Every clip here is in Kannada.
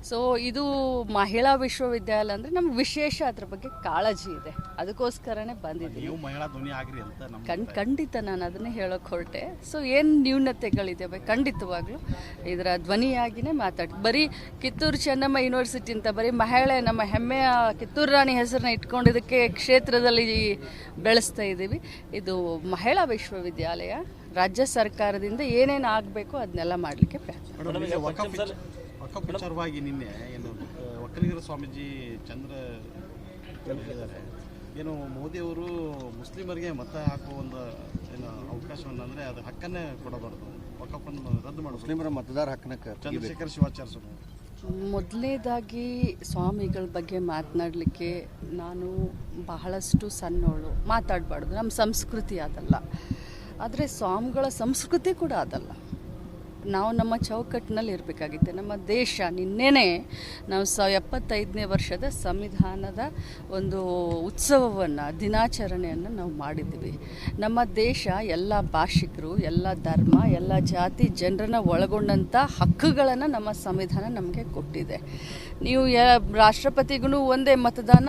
ಸೊ ಇದು ಮಹಿಳಾ ವಿಶ್ವವಿದ್ಯಾಲಯ ಅಂದರೆ ನಮ್ಗೆ ವಿಶೇಷ ಅದ್ರ ಬಗ್ಗೆ ಕಾಳಜಿ ಇದೆ, ಅದಕ್ಕೋಸ್ಕರನೇ ಬಂದಿದ್ದೀನಿ. ನೀವು ಮಹಿಳಾ ಧ್ವನಿ ಆಗ್ರಿ ಅಂತ ಖಂಡಿತ ನಾನು ಅದನ್ನೇ ಹೇಳೋಕೆ ಹೊರಟೆ. ಸೊ ಏನು ನ್ಯೂನತೆಗಳಿದ್ದಾವೆ ಖಂಡಿತವಾಗ್ಲೂ ಇದರ ಧ್ವನಿಯಾಗಿಯೇ ಬರೀ ಕಿತ್ತೂರು ಚೆನ್ನಮ್ಮ ಯೂನಿವರ್ಸಿಟಿ ಅಂತ ಬರೀ ಮಹಿಳೆ ನಮ್ಮ ಹೆಮ್ಮೆಯ ಕಿತ್ತೂರು ರಾಣಿ ಹೆಸರನ್ನ ಇಟ್ಕೊಂಡಿದ್ದಕ್ಕೆ ಕ್ಷೇತ್ರದಲ್ಲಿ ಬೆಳೆಸ್ತಾ ಇದ್ದೀವಿ. ಇದು ಮಹಿಳಾ ವಿಶ್ವವಿದ್ಯಾಲಯ, ರಾಜ್ಯ ಸರ್ಕಾರದಿಂದ ಏನೇನು ಆಗಬೇಕು ಅದನ್ನೆಲ್ಲ ಮಾಡಲಿಕ್ಕೆ ವಕಫ್ ವಿಚಾರವಾಗಿ ನಿನ್ನೆ ಏನು ಒಕ್ಕಲಿಗರ ಸ್ವಾಮೀಜಿ ಚಂದ್ರ ಹೇಳಿದ್ದಾರೆ, ಏನು ಮೋದಿಯವರು ಮುಸ್ಲಿಮರಿಗೆ ಮತ ಹಾಕುವ ಒಂದು ಏನು ಅವಕಾಶವನ್ನು ಅಂದರೆ ಅದು ಹಕ್ಕನ್ನೇ ಕೊಡಬಾರ್ದು, ವಕಫನ್ನು ರದ್ದು ಮಾಡೋದು, ಮುಸ್ಲಿಮರ ಮತದಾರ ಹಕ್ಕನ್ನ ಚಂದ್ರಶೇಖರ್ ಶಿವಾಚಾರ್ಯ. ಮೊದಲನೇದಾಗಿ ಸ್ವಾಮಿಗಳ ಬಗ್ಗೆ ಮಾತನಾಡಲಿಕ್ಕೆ ನಾನು ಬಹಳಷ್ಟು ಸಣ್ಣವಳು, ಮಾತಾಡಬಾರ್ದು, ನಮ್ಮ ಸಂಸ್ಕೃತಿ ಅದಲ್ಲ. ಆದರೆ ಸ್ವಾಮಿಗಳ ಸಂಸ್ಕೃತಿ ಕೂಡ ಅದಲ್ಲ. ನಾವು ನಮ್ಮ ಚೌಕಟ್ಟಿನಲ್ಲಿ ಇರಬೇಕಾಗಿದೆ. ನಮ್ಮ ದೇಶ ನಿನ್ನೆನೇ ನಾವು 75ನೇ ವರ್ಷದ ಸಂವಿಧಾನದ ಒಂದು ಉತ್ಸವವನ್ನು, ದಿನಾಚರಣೆಯನ್ನು ನಾವು ಮಾಡಿದ್ದೀವಿ. ನಮ್ಮ ದೇಶ ಎಲ್ಲ ಭಾಷಿಕರು, ಎಲ್ಲ ಧರ್ಮ, ಎಲ್ಲ ಜಾತಿ ಜನರನ್ನು ಒಳಗೊಂಡಂಥ ಹಕ್ಕುಗಳನ್ನು ನಮ್ಮ ಸಂವಿಧಾನ ನಮಗೆ ಕೊಟ್ಟಿದೆ. ನೀವು ರಾಷ್ಟ್ರಪತಿಗೂ ಒಂದೇ ಮತದಾನ,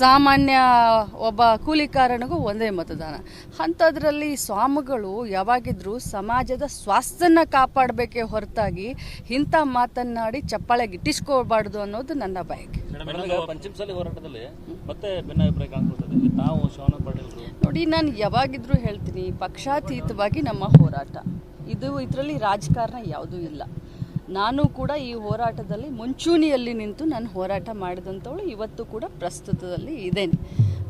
ಸಾಮಾನ್ಯ ಒಬ್ಬ ಕೂಲಿಕಾರನಿಗೂ ಒಂದೇ ಮತದಾನ. ಅಂಥದ್ರಲ್ಲಿ ಸ್ವಾಮಿಗಳು ಯಾವಾಗಿದ್ರೂ ಸಮಾಜದ ಸ್ವಾಸ್ಥ್ಯನ ಕಾಪಾಡಬೇಕೇ ಹೊರತಾಗಿ ಇಂಥ ಮಾತನ್ನಾಡಿ ಚಪ್ಪಾಳೆ ಗಿಟ್ಟಿಸ್ಕೋಬಾರ್ದು ಅನ್ನೋದು ನನ್ನ ಬಯಕೆ. ಪಂಚಮಸಾಲಿ ಹೋರಾಟದಲ್ಲಿ ಮತ್ತೆ ಭಿನ್ನಾಭಿಪ್ರಾಯ ಕಾಣಿಸ್ಕೊಳ್ತದೆ. ನಾವು ನೋಡಿ, ನಾನು ಯಾವಾಗಿದ್ರೂ ಹೇಳ್ತೀನಿ, ಪಕ್ಷಾತೀತವಾಗಿ ನಮ್ಮ ಹೋರಾಟ ಇದು. ಇದರಲ್ಲಿ ರಾಜಕಾರಣ ಯಾವುದೂ ಇಲ್ಲ. ನಾನು ಕೂಡ ಈ ಹೋರಾಟದಲ್ಲಿ ಮುಂಚೂಣಿಯಲ್ಲಿ ನಿಂತು ನಾನು ಹೋರಾಟ ಮಾಡಿದಂಥವಳು, ಇವತ್ತು ಕೂಡ ಪ್ರಸ್ತುತದಲ್ಲಿ ಇದ್ದೇನೆ.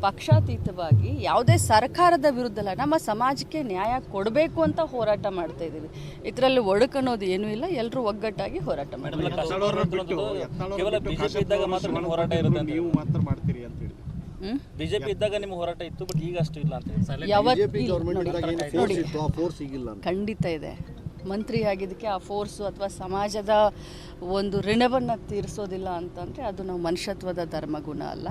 ಪಕ್ಷಾತೀತವಾಗಿ ಯಾವುದೇ ಸರ್ಕಾರದ ವಿರುದ್ಧ ಅಲ್ಲ, ನಮ್ಮ ಸಮಾಜಕ್ಕೆ ನ್ಯಾಯ ಕೊಡಬೇಕು ಅಂತ ಹೋರಾಟ ಮಾಡ್ತಾ ಇದ್ದೀವಿ. ಇದರಲ್ಲಿ ಒಡಕನ್ನೋದು ಏನೂ ಇಲ್ಲ, ಎಲ್ಲರೂ ಒಗ್ಗಟ್ಟಾಗಿ ಹೋರಾಟ ಮಾಡ್ತೀವಿ. ಬಿಜೆಪಿ ಇದ್ದಾಗ ನಿಮ್ಮ ಹೋರಾಟ ಇತ್ತು, ಬಟ್ ಈಗ ಅಷ್ಟು ಇಲ್ಲ ಅಂತ ಖಂಡಿತ ಇದೆ. ಮಂತ್ರಿ ಆಗಿದ್ದಕ್ಕೆ ಆ ಫೋರ್ಸು ಅಥವಾ ಸಮಾಜದ ಒಂದು ಋಣವನ್ನು ತೀರಿಸೋದಿಲ್ಲ ಅಂತಂದರೆ ಅದು ನಾವು ಮನುಷ್ಯತ್ವದ ಧರ್ಮಗುಣ ಅಲ್ಲ.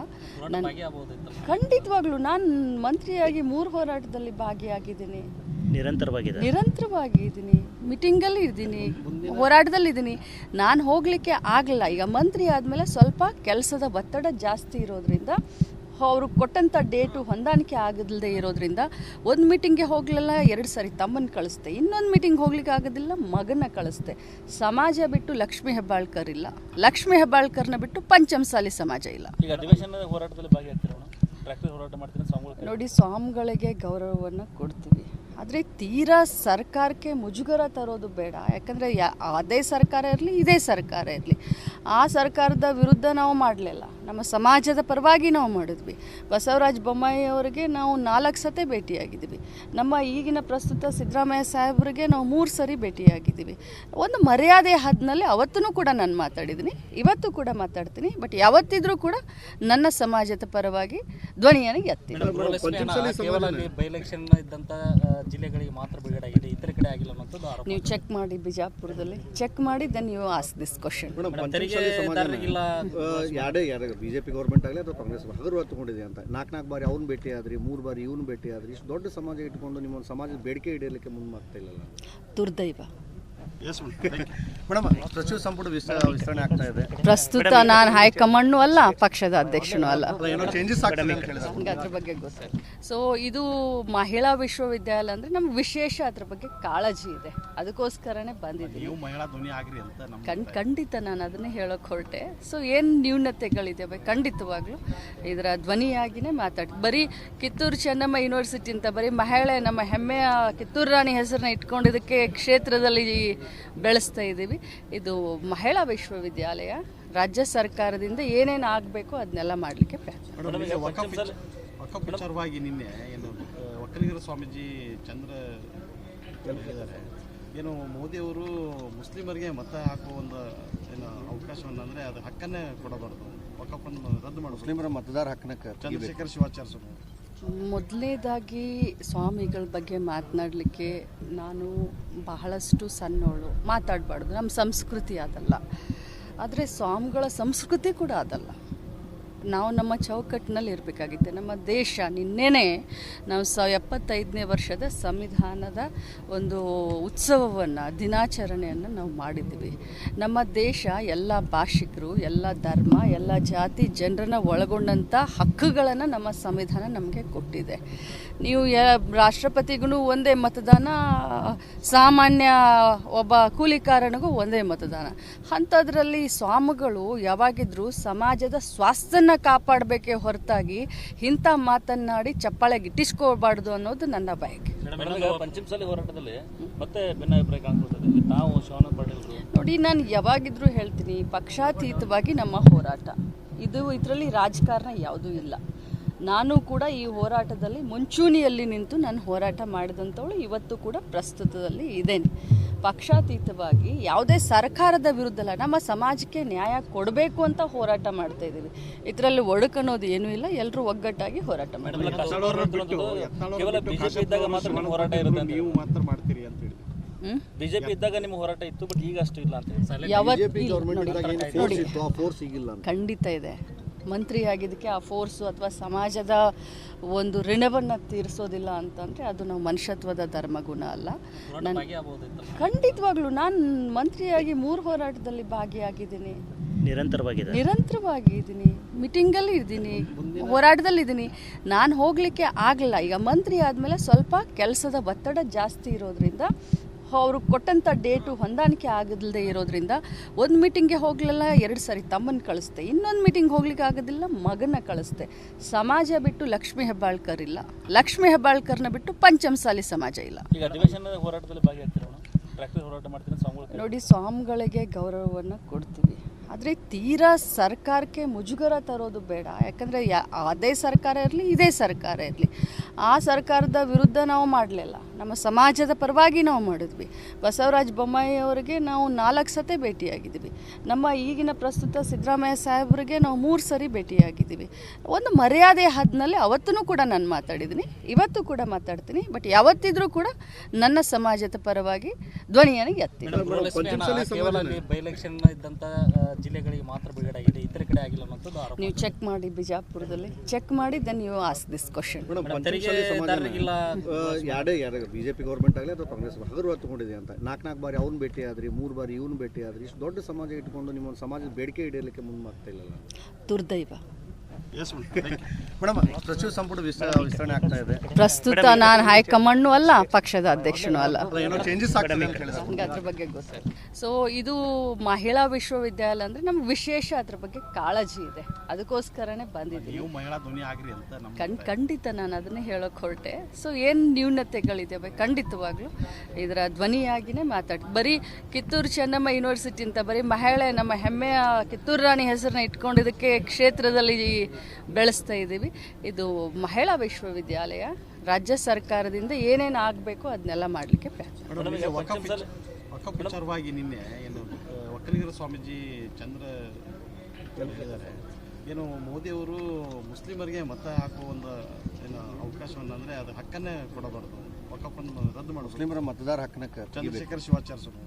ಖಂಡಿತವಾಗ್ಲೂ ನಾನು ಮಂತ್ರಿಯಾಗಿ 3 ಹೋರಾಟದಲ್ಲಿ ಭಾಗಿಯಾಗಿದ್ದೀನಿ, ನಿರಂತರವಾಗಿದ್ದೀನಿ, ಮೀಟಿಂಗಲ್ಲಿ ಇದ್ದೀನಿ, ಹೋರಾಟದಲ್ಲಿದ್ದೀನಿ. ನಾನು ಹೋಗಲಿಕ್ಕೆ ಆಗಲಿಲ್ಲ. ಈಗ ಮಂತ್ರಿ ಆದಮೇಲೆ ಸ್ವಲ್ಪ ಕೆಲಸದ ಒತ್ತಡ ಜಾಸ್ತಿ ಇರೋದ್ರಿಂದ, ಅವರು ಕೊಟ್ಟಂಥ ಡೇಟು ಹೊಂದಾಣಿಕೆ ಆಗದಲ್ಲದೆ ಇರೋದ್ರಿಂದ ಒಂದು ಮೀಟಿಂಗ್ಗೆ ಹೋಗಲಿಲ್ಲ, 2 ಸಾರಿ ತಮ್ಮನ್ನು ಕಳಿಸ್ತೆ, ಇನ್ನೊಂದು ಮೀಟಿಂಗ್ ಹೋಗ್ಲಿಕ್ಕೆ ಆಗೋದಿಲ್ಲ, ಮಗನ ಕಳಿಸ್ತೆ. ಸಮಾಜ ಬಿಟ್ಟು ಲಕ್ಷ್ಮೀ ಹೆಬ್ಬಾಳ್ಕರ್ ಇಲ್ಲ, ಲಕ್ಷ್ಮೀ ಹೆಬ್ಬಾಳ್ಕರ್ನ ಬಿಟ್ಟು ಪಂಚಮಸಾಲಿ ಸಮಾಜ ಇಲ್ಲ. ನೋಡಿ, ಸ್ವಾಮಿಗಳಿಗೆ ಗೌರವವನ್ನು ಕೊಡ್ತೀವಿ, ಆದರೆ ತೀರಾ ಸರ್ಕಾರಕ್ಕೆ ಮುಜುಗರ ತರೋದು ಬೇಡ. ಯಾಕಂದರೆ ಅದೇ ಸರ್ಕಾರ ಇರಲಿ, ಇದೇ ಸರ್ಕಾರ ಇರಲಿ, ಆ ಸರ್ಕಾರದ ವಿರುದ್ಧ ನಾವು ಮಾಡಲಿಲ್ಲ, ನಮ್ಮ ಸಮಾಜದ ಪರವಾಗಿ ನಾವು ಮಾಡಿದ್ವಿ. ಬಸವರಾಜ ಬೊಮ್ಮಾಯಿ ಅವರಿಗೆ ನಾವು 4 ಸತಿ ಭೇಟಿಯಾಗಿದ್ದೀವಿ. ನಮ್ಮ ಈಗಿನ ಪ್ರಸ್ತುತ ಸಿದ್ದರಾಮಯ್ಯ ಸಾಹೇಬರಿಗೆ ನಾವು 3 ಸರಿ ಭೇಟಿಯಾಗಿದ್ದೀವಿ. ಒಂದು ಮರ್ಯಾದೆ ಹದ್ನಲ್ಲಿ ಅವತ್ತೂ ಕೂಡ ನಾನು ಮಾತಾಡಿದ್ದೀನಿ, ಇವತ್ತು ಕೂಡ ಮಾತಾಡ್ತೀನಿ. ಬಟ್ ಯಾವತ್ತಿದ್ರೂ ಕೂಡ ನನ್ನ ಸಮಾಜದ ಪರವಾಗಿ ಧ್ವನಿಯನ್ನು ಎತ್ತಿ. ಜಿಲ್ಲೆಗಳಿಗೆ ಮಾತ್ರ ಬಿಡುಗಡೆ ಆಗಿದೆ, ಇತರ ಕಡೆ ಆಗಿಲ್ಲ ಅನ್ನೋದು ಆರೋಪ. ನೀವು ಚೆಕ್ ಮಾಡಿ, ಬಿಜಾಪುರದಲ್ಲಿ ಚೆಕ್ ಮಾಡಿ, then you ask this question. BJP government ಆಗಲಿ ಅಥವಾ ಕಾಂಗ್ರೆಸ್ ಹಗರು ತಗೊಂಡಿದೆ ಅಂತ 4 ಬಾರಿ ಅವ್ನು ಭೇಟಿ ಆದ್ರಿ, 3 ಬಾರಿ ಇವನು ಭೇಟಿ ಆದ್ರಿ. ಇಷ್ಟು ದೊಡ್ಡ ಸಮಾಜ ಇಟ್ಕೊಂಡು ನಿಮ್ಮ ಸಮಾಜದ ಬೇಡಿಕೆ ಈಡೇರಲಿಕ್ಕೆ ಮುಂದೆ ಮಾಡ್ತಾ ಇಲ್ಲಲ್ಲ, ದುರ್ದೈವ. ಮೇಡಮ್, ಸಚಿವ ಸಂಪುಟ ವಿಸ್ತರಣೆ ಆಗ್ತಾ ಇದೆ. ಪ್ರಸ್ತುತ ನಾನು ಹೈಕಮಾಂಡ್ನೂ ಅಲ್ಲ, ಪಕ್ಷದ ಅಧ್ಯಕ್ಷನೂ ಅಲ್ಲ, ಚೇಂಜಸ್ ಅದ್ರ ಬಗ್ಗೆ ಗೊತ್ತಿಲ್ಲ. ಸೊ ಇದು ಮಹಿಳಾ ವಿಶ್ವವಿದ್ಯಾಲಯ ಅಂದರೆ ನಮ್ಗೆ ವಿಶೇಷ ಅದ್ರ ಬಗ್ಗೆ ಕಾಳಜಿ ಇದೆ, ಅದಕ್ಕೋಸ್ಕರನೇ ಬಂದಿದ್ದೀನಿ. ನೀವು ಮಹಿಳಾ ಧ್ವನಿ ಆಗ್ರಿ ಅಂತ ಖಂಡಿತ ನಾನು ಅದನ್ನೇ ಹೇಳೋಕೆ ಹೊರಟೆ. ಸೊ ಏನು ನ್ಯೂನತೆಗಳಿದ್ದಾವೆ ಖಂಡಿತವಾಗ್ಲೂ ಇದರ ಧ್ವನಿಯಾಗಿಯೇ ಬರೀ ಕಿತ್ತೂರು ಚೆನ್ನಮ್ಮ ಯೂನಿವರ್ಸಿಟಿ ಅಂತ ಬರೀ ಮಹಿಳೆ ನಮ್ಮ ಹೆಮ್ಮೆಯ ಕಿತ್ತೂರು ರಾಣಿ ಹೆಸರನ್ನ ಇಟ್ಕೊಂಡಿದ್ದಕ್ಕೆ ಕ್ಷೇತ್ರದಲ್ಲಿ ಬೆಳೆಸ್ತಾ ಇದ್ದೀವಿ. ಇದು ಮಹಿಳಾ ವಿಶ್ವವಿದ್ಯಾಲಯ, ರಾಜ್ಯ ಸರ್ಕಾರದಿಂದ ಏನೇನು ಆಗಬೇಕು ಅದನ್ನೆಲ್ಲ ಮಾಡಲಿಕ್ಕೆ ವಕಫ್ ವಿಚಾರವಾಗಿ ನಿನ್ನೆ ಏನು ಒಕ್ಕಲಿಗರ ಸ್ವಾಮೀಜಿ ಚಂದ್ರ ಹೇಳಿದ್ದಾರೆ, ಏನು ಮೋದಿಯವರು ಮುಸ್ಲಿಮರಿಗೆ ಮತ ಹಾಕುವ ಒಂದು ಏನು ಅವಕಾಶವನ್ನು ಅಂದರೆ ಅದು ಹಕ್ಕನ್ನೇ ಕೊಡಬಾರ್ದು, ವಕಫನ್ನು ರದ್ದು ಮಾಡೋದು, ಮುಸ್ಲಿಮರ ಮತದಾರ ಹಕ್ಕನ್ನ ಚಂದ್ರಶೇಖರ್ ಶಿವಾಚಾರ್ಯ. ಮೊದಲನೇದಾಗಿ ಸ್ವಾಮಿಗಳ ಬಗ್ಗೆ ಮಾತನಾಡಲಿಕ್ಕೆ ನಾನು ಬಹಳಷ್ಟು ಸಣ್ಣವಳು, ಮಾತಾಡಬಾರ್ದು, ನಮ್ಮ ಸಂಸ್ಕೃತಿ ಅದಲ್ಲ. ಆದರೆ ಸ್ವಾಮಿಗಳ ಸಂಸ್ಕೃತಿ ಕೂಡ ಅದಲ್ಲ. ನಾವು ನಮ್ಮ ಚೌಕಟ್ಟಿನಲ್ಲಿ ಇರಬೇಕಾಗಿದೆ. ನಮ್ಮ ದೇಶ ನಿನ್ನೆನೇ ನಾವು 75ನೇ ವರ್ಷದ ಸಂವಿಧಾನದ ಒಂದು ಉತ್ಸವವನ್ನು ದಿನಾಚರಣೆಯನ್ನು ನಾವು ಮಾಡಿದ್ದೀವಿ. ನಮ್ಮ ದೇಶ ಎಲ್ಲ ಭಾಷಿಕರು, ಎಲ್ಲ ಧರ್ಮ, ಎಲ್ಲ ಜಾತಿ ಜನರನ್ನು ಒಳಗೊಂಡಂಥ ಹಕ್ಕುಗಳನ್ನು ನಮ್ಮ ಸಂವಿಧಾನ ನಮಗೆ ಕೊಟ್ಟಿದೆ. ನೀವು ರಾಷ್ಟ್ರಪತಿಗೂ ಒಂದೇ ಮತದಾನ, ಸಾಮಾನ್ಯ ಒಬ್ಬ ಕೂಲಿಕಾರನಿಗೂ ಒಂದೇ ಮತದಾನ. ಅಂಥದ್ರಲ್ಲಿ ಸ್ವಾಮಿಗಳು ಯಾವಾಗಿದ್ರೂ ಸಮಾಜದ ಸ್ವಾಸ್ಥ್ಯನ ಕಾಪಾಡಬೇಕೇ ಹೊರತಾಗಿ ಇಂಥ ಮಾತನ್ನಾಡಿ ಚಪ್ಪಾಳೆ ಗಿಟ್ಟಿಸ್ಕೋಬಾರ್ದು ಅನ್ನೋದು ನನ್ನ ಬಯಕೆ. ಪಂಚಮಸಾಲಿ ಹೋರಾಟದಲ್ಲಿ ಮತ್ತೆ ಭಿನ್ನಾಭಿಪ್ರಾಯ ಕಾಣ್ಕೊಳ್ತದೆ. ನಾವು ಶ್ರವಣ ಪಾಟೀಲ್ ನೋಡಿ, ನಾನು ಯಾವಾಗಿದ್ರೂ ಹೇಳ್ತೀನಿ, ಪಕ್ಷಾತೀತವಾಗಿ ನಮ್ಮ ಹೋರಾಟ ಇದು. ಇದರಲ್ಲಿ ರಾಜಕಾರಣ ಯಾವುದೂ ಇಲ್ಲ. ನಾನು ಕೂಡ ಈ ಹೋರಾಟದಲ್ಲಿ ಮುಂಚೂಣಿಯಲ್ಲಿ ನಿಂತು ನಾನು ಹೋರಾಟ ಮಾಡಿದಂಥವಳು, ಇವತ್ತು ಕೂಡ ಪ್ರಸ್ತುತದಲ್ಲಿ ಇದ್ದೇನೆ. ಪಕ್ಷಾತೀತವಾಗಿ ಯಾವುದೇ ಸರ್ಕಾರದ ವಿರುದ್ಧ ಅಲ್ಲ, ನಮ್ಮ ಸಮಾಜಕ್ಕೆ ನ್ಯಾಯ ಕೊಡಬೇಕು ಅಂತ ಹೋರಾಟ ಮಾಡ್ತಾ ಇದ್ದೀವಿ. ಇದರಲ್ಲಿ ಒಡಕನ್ನೋದು ಏನೂ ಇಲ್ಲ, ಎಲ್ಲರೂ ಒಗ್ಗಟ್ಟಾಗಿ ಹೋರಾಟ ಮಾಡ್ತೀವಿ. ಬಿಜೆಪಿ ಇದ್ದಾಗ ನಿಮ್ಮ ಹೋರಾಟ ಇತ್ತು, ಬಟ್ ಈಗ ಅಷ್ಟು ಇಲ್ಲ ಅಂತ ಖಂಡಿತ ಇದೆ. ಮಂತ್ರಿ ಆಗಿದ್ದಕ್ಕೆ ಆ ಫೋರ್ಸು ಅಥವಾ ಸಮಾಜದ ಒಂದು ಋಣವನ್ನು ತೀರಿಸೋದಿಲ್ಲ ಅಂತಂದರೆ ಅದು ನಾವು ಮನುಷ್ಯತ್ವದ ಧರ್ಮಗುಣ ಅಲ್ಲ. ನಾನು ಖಂಡಿತವಾಗ್ಲೂ ನಾನು ಮಂತ್ರಿಯಾಗಿ 3 ಹೋರಾಟದಲ್ಲಿ ಭಾಗಿಯಾಗಿದ್ದೀನಿ, ನಿರಂತರವಾಗಿದ್ದೀನಿ, ಮೀಟಿಂಗಲ್ಲಿ ಇದ್ದೀನಿ, ಹೋರಾಟದಲ್ಲಿದ್ದೀನಿ. ನಾನು ಹೋಗಲಿಕ್ಕೆ ಆಗಲಿಲ್ಲ. ಈಗ ಮಂತ್ರಿ ಆದಮೇಲೆ ಸ್ವಲ್ಪ ಕೆಲಸದ ಒತ್ತಡ ಜಾಸ್ತಿ ಇರೋದ್ರಿಂದ, ಅವರು ಕೊಟ್ಟಂಥ ಡೇಟು ಹೊಂದಾಣಿಕೆ ಆಗದಲ್ಲದೆ ಇರೋದ್ರಿಂದ ಒಂದು ಮೀಟಿಂಗ್ಗೆ ಹೋಗಲಿಲ್ಲ, 2 ಸರಿ ತಮ್ಮನ್ನು ಕಳಿಸ್ದೆ, ಇನ್ನೊಂದು ಮೀಟಿಂಗ್ ಹೋಗ್ಲಿಕ್ಕೆ ಆಗೋದಿಲ್ಲ, ಮಗನ ಕಳಿಸ್ದೆ. ಸಮಾಜ ಬಿಟ್ಟು ಲಕ್ಷ್ಮೀ ಹೆಬ್ಬಾಳ್ಕರ್ ಇಲ್ಲ, ಲಕ್ಷ್ಮೀ ಹೆಬ್ಬಾಳ್ಕರ್ನ ಬಿಟ್ಟು ಪಂಚಮಸಾಲಿ ಸಮಾಜ ಇಲ್ಲ. ಈಗ ಅಧಿವೇಶನದ ಹೋರಾಟದಲ್ಲಿ ಭಾಗಿಯಾಗ್ತೀರಾ? ಟ್ರ್ಯಾಕ್ಟರ್ ಹೋರಾಟ ಮಾಡ್ತೀನಿ ಸ್ವಾಮಿಗಳು. ನೋಡಿ, ಸ್ವಾಮಿಗಳಿಗೆ ಗೌರವವನ್ನು ಕೊಡ್ತೀವಿ, ಆದರೆ ತೀರಾ ಸರ್ಕಾರಕ್ಕೆ ಮುಜುಗರ ತರೋದು ಬೇಡ. ಯಾಕಂದರೆ ಅದೇ ಸರ್ಕಾರ ಇರಲಿ, ಇದೇ ಸರ್ಕಾರ ಇರಲಿ, ಆ ಸರ್ಕಾರದ ವಿರುದ್ಧ ನಾವು ಮಾಡಲಿಲ್ಲ, ನಮ್ಮ ಸಮಾಜದ ಪರವಾಗಿ ನಾವು ಮಾಡಿದ್ವಿ. ಬಸವರಾಜ ಬೊಮ್ಮಾಯಿ ಅವರಿಗೆ ನಾವು 4 ಸತಿ ಭೇಟಿಯಾಗಿದ್ದೀವಿ. ನಮ್ಮ ಈಗಿನ ಪ್ರಸ್ತುತ ಸಿದ್ದರಾಮಯ್ಯ ಸಾಹೇಬರಿಗೆ ನಾವು 3 ಸರಿ ಭೇಟಿಯಾಗಿದ್ದೀವಿ. ಒಂದು ಮರ್ಯಾದೆ ಹದ್ನಲ್ಲಿ ಅವತ್ತೂ ಕೂಡ ನಾನು ಮಾತಾಡಿದ್ದೀನಿ, ಇವತ್ತು ಕೂಡ ಮಾತಾಡ್ತೀನಿ. ಬಟ್ ಯಾವತ್ತಿದ್ರೂ ಕೂಡ ನನ್ನ ಸಮಾಜದ ಪರವಾಗಿ ಧ್ವನಿಯನ್ನು ಎತ್ತಿ. ಬೈಲೆಕ್ಷನ್ ಇದ್ದಂಥ ಜಿಲ್ಲೆಗಳಿಗೆ ಮಾತ್ರ ಬಿಡುಗಡೆ ಆಗಿದೆ, ಇತರ ಕಡೆ ಆಗಿಲ್ಲ ಅನ್ನೋದು ಆರೋಪ. ನೀವು ಚೆಕ್ ಮಾಡಿ, ಬಿಜಾಪುರದಲ್ಲಿ ಚೆಕ್ ಮಾಡಿ, then you ask this question. BJP government ಆಗಲಿ ಅಥವಾ ಕಾಂಗ್ರೆಸ್ ಹಗರು ತಗೊಂಡಿದೆ ಅಂತ 4 ಬಾರಿ ಅವ್ನು ಭೇಟಿ ಆದ್ರಿ, 3 ಬಾರಿ ಇವನು ಭೇಟಿ ಆದ್ರಿ. ಇಷ್ಟು ದೊಡ್ಡ ಸಮಾಜ ಇಟ್ಕೊಂಡು ನಿಮ್ಮ ಸಮಾಜದ ಬೇಡಿಕೆ ಈಡೇರಲಿಕ್ಕೆ ಮುಂದಾಗ್ತಾ ಇಲ್ಲ. ದುರ್ದೈವ. ಮೇಡಮ್, ಸಚಿವ ಸಂಪುಟ ವಿಸ್ತರಣೆ ಆಗ್ತಾ ಇದೆ. ಪ್ರಸ್ತುತ ನಾನು ಹೈಕಮಾಂಡ್ನೂ ಅಲ್ಲ, ಪಕ್ಷದ ಅಧ್ಯಕ್ಷನೂ ಅಲ್ಲ, ಏನೋ ಚೇಂಜಸ್ ಆಗ್ತದೆ ಅಂತ ಹೇಳಿದ್ರು. ನನಗೆ ಅದ್ರ ಬಗ್ಗೆ ಗೊತ್ತಿಲ್ಲ. ಸೊ ಇದು ಮಹಿಳಾ ವಿಶ್ವವಿದ್ಯಾಲಯ ಅಂದರೆ ನಮ್ಗೆ ವಿಶೇಷ ಅದ್ರ ಬಗ್ಗೆ ಕಾಳಜಿ ಇದೆ, ಅದಕ್ಕೋಸ್ಕರನೇ ಬಂದಿದ್ದೀನಿ. ಖಂಡಿತ ನಾನು ಅದನ್ನೇ ಹೇಳೋಕೆ ಹೊರಟೆ. ಸೊ ಏನು ನ್ಯೂನತೆಗಳಿದ್ದಾವೆ, ಖಂಡಿತವಾಗ್ಲೂ ಇದರ ಧ್ವನಿಯಾಗಿಯೇ ಬರೀ ಕಿತ್ತೂರು ಚೆನ್ನಮ್ಮ ಯೂನಿವರ್ಸಿಟಿ ಅಂತ ಬರೀ ಮಹಿಳೆ, ನಮ್ಮ ಹೆಮ್ಮೆಯ ಕಿತ್ತೂರು ರಾಣಿ ಹೆಸರನ್ನ ಇಟ್ಕೊಂಡಿದ್ದಕ್ಕೆ ಕ್ಷೇತ್ರದಲ್ಲಿ ಬೆಳೆಸ್ತಾ ಇದ್ದೀವಿ. ಇದು ಮಹಿಳಾ ವಿಶ್ವವಿದ್ಯಾಲಯ, ರಾಜ್ಯ ಸರ್ಕಾರದಿಂದ ಏನೇನು ಆಗಬೇಕು ಅದನ್ನೆಲ್ಲ ಮಾಡಲಿಕ್ಕೆ ವಿಚಾರವಾಗಿ ನಿನ್ನೆ ಏನು ಒಕ್ಕಲಿಗರ ಸ್ವಾಮೀಜಿ ಚಂದ್ರ ಹೇಳಿದ್ದಾರೆ, ಏನು ಮೋದಿಯವರು ಮುಸ್ಲಿಮರಿಗೆ ಮತ ಹಾಕುವ ಒಂದು ಏನು ಅವಕಾಶವನ್ನು ಅಂದರೆ ಅದು ಹಕ್ಕನ್ನೇ ಕೊಡಬಾರ್ದು, ವಕಫನ್ನು ರದ್ದು ಮಾಡಬೇಕು, ಮುಸ್ಲಿಮರ ಮತದಾರ ಹಕ್ಕನ್ನ ಚಂದ್ರಶೇಖರ್ ಶಿವಾಚಾರ್ಯ ಸ್ವಾಮಿ.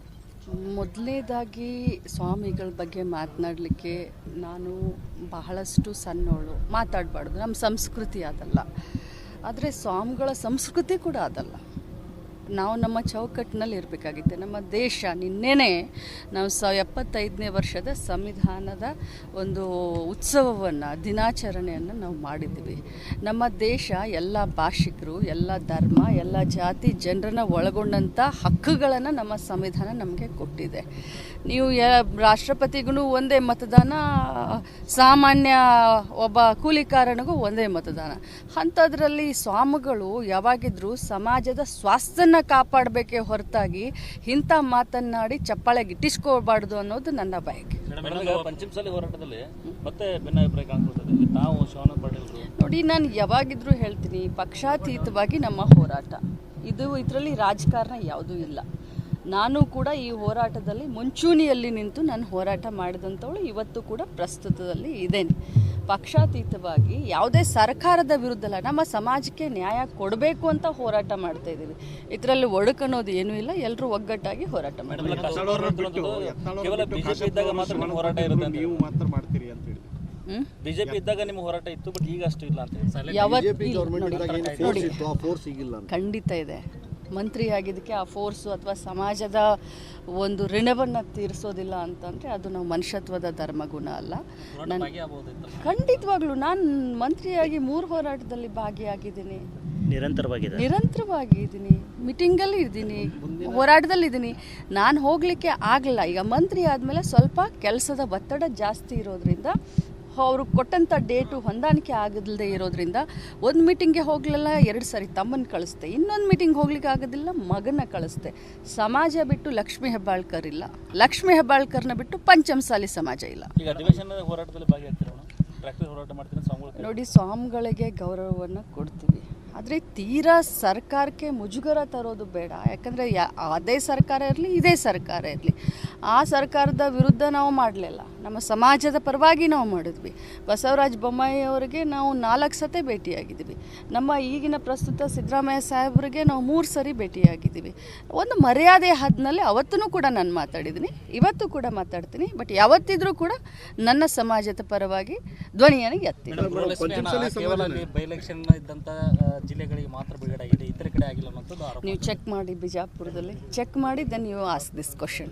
ಮೊದಲನೇದಾಗಿ ಸ್ವಾಮಿಗಳ ಬಗ್ಗೆ ಮಾತನಾಡಲಿಕ್ಕೆ ನಾನು ಬಹಳಷ್ಟು ಸಣ್ಣವಳು, ಮಾತಾಡಬಾರ್ದು, ನಮ್ಮ ಸಂಸ್ಕೃತಿ ಅದಲ್ಲ. ಆದರೆ ಸ್ವಾಮಿಗಳ ಸಂಸ್ಕೃತಿ ಕೂಡ ಅದಲ್ಲ. ನಾವು ನಮ್ಮ ಚೌಕಟ್ಟಿನಲ್ಲಿ ಇರಬೇಕಾಗಿದೆ. ನಮ್ಮ ದೇಶ ನಿನ್ನೆನೇ ನಾವು 75ನೇ ವರ್ಷದ ಸಂವಿಧಾನದ ಒಂದು ಉತ್ಸವವನ್ನು ದಿನಾಚರಣೆಯನ್ನು ನಾವು ಮಾಡಿದ್ದೀವಿ. ನಮ್ಮ ದೇಶ ಎಲ್ಲ ಭಾಷಿಕರು, ಎಲ್ಲ ಧರ್ಮ, ಎಲ್ಲ ಜಾತಿ ಜನರನ್ನು ಒಳಗೊಂಡಂಥ ಹಕ್ಕುಗಳನ್ನು ನಮ್ಮ ಸಂವಿಧಾನ ನಮಗೆ ಕೊಟ್ಟಿದೆ. ನೀವು ರಾಷ್ಟ್ರಪತಿಗೂ ಒಂದೇ ಮತದಾನ, ಸಾಮಾನ್ಯ ಒಬ್ಬ ಕೂಲಿಕಾರನಿಗೂ ಒಂದೇ ಮತದಾನ. ಅಂಥದ್ರಲ್ಲಿ ಸ್ವಾಮಿಗಳು ಯಾವಾಗಿದ್ರೂ ಸಮಾಜದ ಸ್ವಾಸ್ಥ್ಯನ ಕಾಪಾಡಬೇಕೇ ಹೊರತಾಗಿ ಇಂಥ ಮಾತನ್ನಾಡಿ ಚಪ್ಪಾಳೆ ಗಿಟ್ಟಿಸ್ಕೋಬಾರ್ದು ಅನ್ನೋದು ನನ್ನ ಬಯಕೆ. ಪಂಚಮಸಾಲಿ ಹೋರಾಟದಲ್ಲಿ ಮತ್ತೆ ಭಿನ್ನಾಭಿಪ್ರಾಯ ಕಾಣ್ಕೊಳ್ತದೆ. ನಾವು ಶ್ರವಣ ಪಾಟೀಲ್ ನೋಡಿ, ನಾನು ಯಾವಾಗಿದ್ರೂ ಹೇಳ್ತೀನಿ, ಪಕ್ಷಾತೀತವಾಗಿ ನಮ್ಮ ಹೋರಾಟ ಇದು. ಇದರಲ್ಲಿ ರಾಜಕಾರಣ ಯಾವುದೂ ಇಲ್ಲ. ನಾನು ಕೂಡ ಈ ಹೋರಾಟದಲ್ಲಿ ಮುಂಚೂಣಿಯಲ್ಲಿ ನಿಂತು ನಾನು ಹೋರಾಟ ಮಾಡಿದಂಥವಳು, ಇವತ್ತು ಕೂಡ ಪ್ರಸ್ತುತದಲ್ಲಿ ಇದ್ದೇನೆ. ಪಕ್ಷಾತೀತವಾಗಿ ಯಾವುದೇ ಸರ್ಕಾರದ ವಿರುದ್ಧ ಅಲ್ಲ, ನಮ್ಮ ಸಮಾಜಕ್ಕೆ ನ್ಯಾಯ ಕೊಡಬೇಕು ಅಂತ ಹೋರಾಟ ಮಾಡ್ತಾ ಇದ್ದೀವಿ. ಇದರಲ್ಲಿ ಒಡಕನ್ನೋದು ಏನೂ ಇಲ್ಲ, ಎಲ್ಲರೂ ಒಗ್ಗಟ್ಟಾಗಿ ಹೋರಾಟ ಮಾಡ್ತೀವಿ. ಬಿಜೆಪಿ ಇದ್ದಾಗ ಮಾತ್ರ ಹೋರಾಟ ಇರುತ್ತೆ. ನೀವು ಮಾತ್ರ ಮಾಡ್ತೀರಿ ಅಂತ ಹೇಳಿ ಬಿಜೆಪಿ ಇದ್ದಾಗ ನಿಮ್ಮ ಹೋರಾಟ ಇತ್ತು, ಬಟ್ ಈಗ ಅಷ್ಟು ಇಲ್ಲ ಅಂತ ಹೇಳಿ. ಬಿಜೆಪಿ ಗೌರ್ಮೆಂಟ್ ಇದ್ದಾಗ ಏನು ಫೋರ್ಸ್ ಇತ್ತು ಆ ಫೋರ್ಸ್ ಈಗಿಲ್ಲ ಅಂತ. ಖಂಡಿತ ಇದೆ. ಮಂತ್ರಿ ಆಗಿದ್ದಕ್ಕೆ ಆ ಫೋರ್ಸು ಅಥವಾ ಸಮಾಜದ ಒಂದು ಋಣವನ್ನು ತೀರಿಸೋದಿಲ್ಲ ಅಂತಂದರೆ ಅದು ನಾವು ಮನುಷ್ಯತ್ವದ ಧರ್ಮಗುಣ ಅಲ್ಲ. ಖಂಡಿತವಾಗ್ಲೂ ನಾನು ಮಂತ್ರಿಯಾಗಿ 3 ಹೋರಾಟದಲ್ಲಿ ಭಾಗಿಯಾಗಿದ್ದೀನಿ, ನಿರಂತರವಾಗಿದ್ದೀನಿ, ಮೀಟಿಂಗಲ್ಲಿ ಇದ್ದೀನಿ, ಹೋರಾಟದಲ್ಲಿ ಇದ್ದೀನಿ. ನಾನು ಹೋಗಲಿಕ್ಕೆ ಆಗಲ್ಲ. ಈಗ ಮಂತ್ರಿ ಆದಮೇಲೆ ಸ್ವಲ್ಪ ಕೆಲಸದ ಒತ್ತಡ ಜಾಸ್ತಿ ಇರೋದ್ರಿಂದ, ಅವರು ಕೊಟ್ಟಂಥ ಡೇಟು ಹೊಂದಾಣಿಕೆ ಆಗದಲ್ಲದೆ ಇರೋದ್ರಿಂದ ಒಂದು ಮೀಟಿಂಗ್ಗೆ ಹೋಗಲಿಲ್ಲ, 2 ಸರಿ ತಮ್ಮನ್ನು ಕಳಿಸ್ದೆ, ಇನ್ನೊಂದು ಮೀಟಿಂಗ್ ಹೋಗ್ಲಿಕ್ಕೆ ಆಗೋದಿಲ್ಲ, ಮಗನ ಕಳಿಸ್ದೆ. ಸಮಾಜ ಬಿಟ್ಟು ಲಕ್ಷ್ಮೀ ಹೆಬ್ಬಾಳ್ಕರ್ ಇಲ್ಲ, ಲಕ್ಷ್ಮೀ ಹೆಬ್ಬಾಳ್ಕರ್ನ ಬಿಟ್ಟು ಪಂಚಮಸಾಲಿ ಸಮಾಜ ಇಲ್ಲ. ಈಗ ಅಧಿವೇಶನದ ಹೋರಾಟದಲ್ಲಿ ಭಾಗಿಯಾಗ್ತೀರ, ಟ್ರ್ಯಾಕ್ಟರ್ ಹೋರಾಟ ಮಾಡ್ತೀನಿ ಸ್ವಾಮಿಗಳು. ನೋಡಿ, ಸ್ವಾಮಿಗಳಿಗೆ ಗೌರವವನ್ನು ಕೊಡ್ತೀವಿ, ಆದರೆ ತೀರಾ ಸರ್ಕಾರಕ್ಕೆ ಮುಜುಗರ ತರೋದು ಬೇಡ. ಯಾಕಂದರೆ ಅದೇ ಸರ್ಕಾರ ಇರಲಿ, ಇದೇ ಸರ್ಕಾರ ಇರಲಿ, ಆ ಸರ್ಕಾರದ ವಿರುದ್ಧ ನಾವು ಮಾಡಲಿಲ್ಲ, ನಮ್ಮ ಸಮಾಜದ ಪರವಾಗಿ ನಾವು ಮಾಡಿದ್ವಿ. ಬಸವರಾಜ ಬೊಮ್ಮಾಯಿ ಅವರಿಗೆ ನಾವು 4 ಸತಿ ಭೇಟಿಯಾಗಿದ್ದೀವಿ. ನಮ್ಮ ಈಗಿನ ಪ್ರಸ್ತುತ ಸಿದ್ದರಾಮಯ್ಯ ಸಾಹೇಬರಿಗೆ ನಾವು 3 ಸರಿ ಭೇಟಿಯಾಗಿದ್ದೀವಿ. ಒಂದು ಮರ್ಯಾದೆ ಹದ್ನಲ್ಲಿ ಅವತ್ತೂ ಕೂಡ ನಾನು ಮಾತಾಡಿದ್ದೀನಿ, ಇವತ್ತು ಕೂಡ ಮಾತಾಡ್ತೀನಿ. ಬಟ್ ಯಾವತ್ತಿದ್ರೂ ಕೂಡ ನನ್ನ ಸಮಾಜದ ಪರವಾಗಿ ಧ್ವನಿಯನ್ನು ಎತ್ತೀನಿ. ಬೈ ಎಲೆಕ್ಷನ್ ಇದ್ದಂಥ ಜಿಲ್ಲೆಗಳಿಗೆ ಮಾತ್ರ ಬಿಡುಗಡೆ ಆಗಿದೆ, ಇತರ ಕಡೆ ಆಗಿಲ್ಲ ಅನ್ನೋದು ಆರೋಪ. ನೀವು ಚೆಕ್ ಮಾಡಿ, ಬಿಜಾಪುರದಲ್ಲಿ ಚೆಕ್ ಮಾಡಿ, then you ask this question.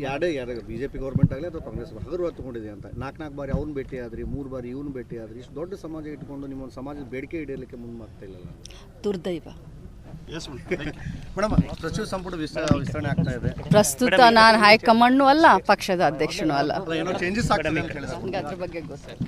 ಯಾರೇ ಬಿಜೆಪಿ ಗೌರ್ಮೆಂಟ್ ಆಗಲಿ ಅಥವಾ ಕಾಂಗ್ರೆಸ್ ಹಗುರವಾಗಿ ತಗೊಂಡಿದೆ ಅಂತ 4 ಬಾರಿ ಅವ್ನು ಭೇಟಿ ಆದ್ರಿ, 3 ಬಾರಿ ಇವನು ಭೇಟಿ ಆದ್ರಿ. ಇಷ್ಟು ದೊಡ್ಡ ಸಮಾಜ ಇಟ್ಕೊಂಡು ನಿಮ್ಮ ಸಮಾಜದ ಬೇಡಿಕೆ ಈಡೇರಲಿಕ್ಕೆ ಮುಂದಾಗ್ತಾ ಇಲ್ಲ. ದುರ್ದೈವ. ಮೇಡಮ್, ಸಚಿವ ಸಂಪುಟ ವಿಸ್ತರಣೆ ಆಗ್ತಾ ಇದೆ. ಪ್ರಸ್ತುತ ನಾನು ಹೈಕಮಾಂಡ್ನೂ ಅಲ್ಲ, ಪಕ್ಷದ ಅಧ್ಯಕ್ಷನೂ ಅಲ್ಲ, ಏನೋ ಚೇಂಜಸ್ ಆಗ್ತದೆ ಅಂತ ನನಗೆ ಅದ್ರ ಬಗ್ಗೆ ಗೊತ್ತಿಲ್ಲ.